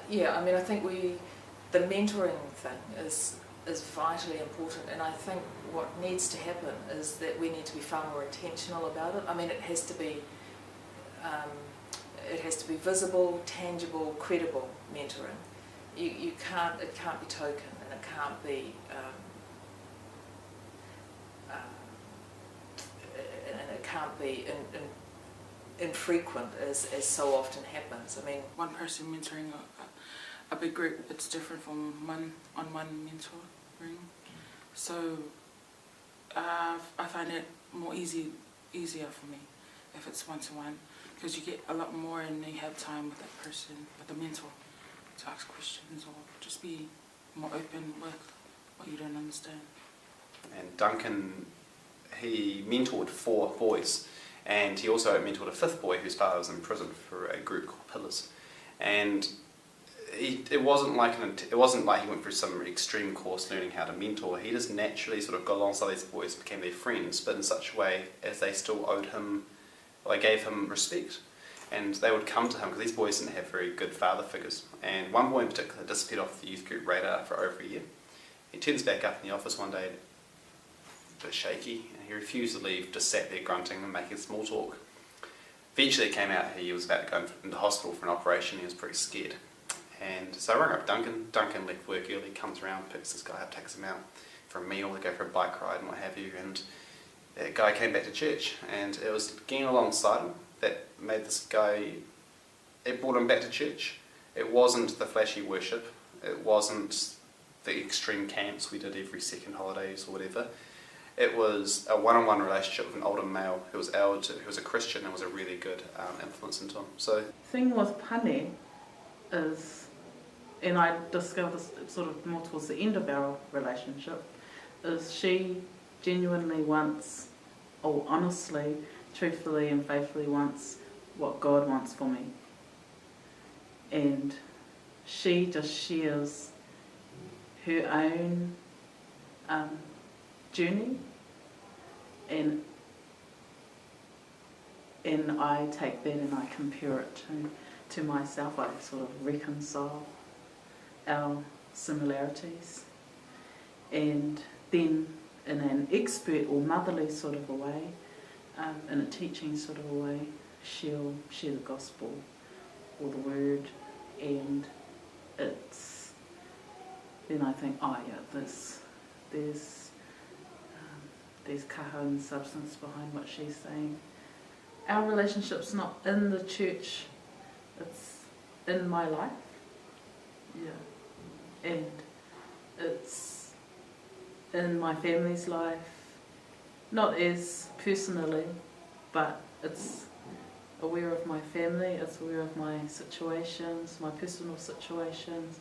Yeah, I mean, I think the mentoring thing is vitally important, and I think what needs to happen is that we need to be far more intentional about it. I mean, it has to be visible, tangible, credible mentoring. It can't be token, and it can't be infrequent as so often happens. I mean, one person mentoring a big group, it's different from one-on-one mentoring. So I find it more easier for me if it's one-to-one, because you get a lot more and you have time with that person, with the mentor, to ask questions or just be more open with what you don't understand. And Duncan, he mentored 4 boys, and he also mentored a 5th boy whose father was in prison for a group called Pillars. And it wasn't like he went through some extreme course learning how to mentor. He just naturally sort of got alongside these boys, became their friends, but in such a way as they still owed him, they gave him respect. And they would come to him, because these boys didn't have very good father figures. And one boy in particular disappeared off the youth group radar for over a year. He turns back up in the office one day, a bit shaky, and he refused to leave, just sat there grunting and making small talk. Eventually it came out he was about to go into hospital for an operation. He was pretty scared. And so I rang up Duncan. Duncan left work early, comes around, picks this guy up, takes him out for a meal, they go for a bike ride and what have you, and that guy came back to church, and it was getting alongside him that made this guy, it brought him back to church. It wasn't the flashy worship, it wasn't the extreme camps we did every second holidays or whatever. It was a one-on-one relationship with an older male who was a Christian and was a really good influence into him. So, the thing with Pane is, and I discovered this sort of more towards the end of our relationship, is she genuinely wants, or honestly, truthfully and faithfully wants what God wants for me. And she just shares her own journey, and I take that and I compare it to myself. I sort of reconcile our similarities, and then in an expert or motherly sort of a way, in a teaching sort of a way, she'll share the gospel or the word, and it's then I think, oh yeah, there's kaha and substance behind what she's saying. Our relationship's not in the church, it's in my life. Yeah. And it's in my family's life, not as personally, but it's aware of my family, it's aware of my situations, my personal situations,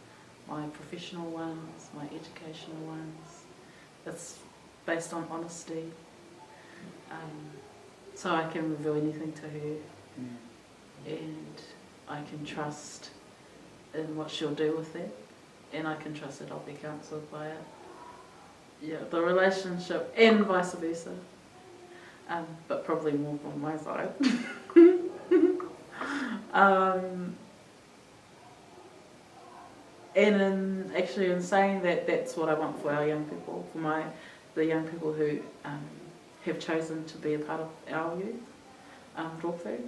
my professional ones, my educational ones. It's based on honesty. So I can reveal anything to her, and I can trust in what she'll do with it, and I can trust that I'll be counselled by it. Yeah, the relationship, and vice versa, but probably more from my side. And in saying that, that's what I want for our young people, for the young people who have chosen to be a part of our youth, rōwhī.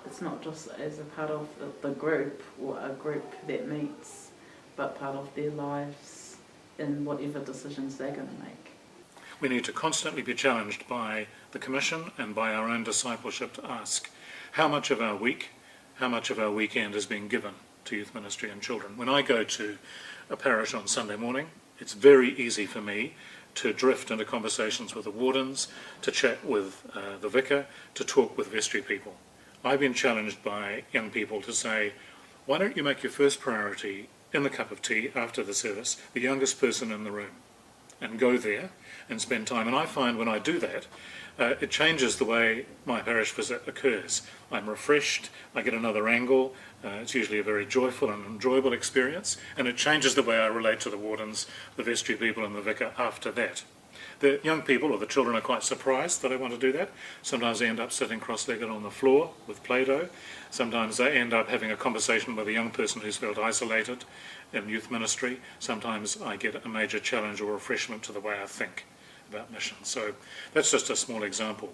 It's not just as a part of the group or a group that meets, but part of their lives in whatever decisions they're going to make. We need to constantly be challenged by the Commission and by our own discipleship to ask how much of our week, how much of our weekend is being given to youth ministry and children. When I go to a parish on Sunday morning, it's very easy for me to drift into conversations with the wardens, to chat with the vicar, to talk with vestry people. I've been challenged by young people to say, why don't you make your first priority in the cup of tea after the service the youngest person in the room, and go there and spend time. And I find when I do that, it changes the way my parish visit occurs. I'm refreshed, I get another angle, it's usually a very joyful and enjoyable experience, and it changes the way I relate to the wardens, the vestry people and the vicar after that. The young people or the children are quite surprised that I want to do that. Sometimes they end up sitting cross-legged on the floor with Play-Doh. Sometimes they end up having a conversation with a young person who's felt isolated in youth ministry. Sometimes I get a major challenge or refreshment to the way I think about mission. So that's just a small example.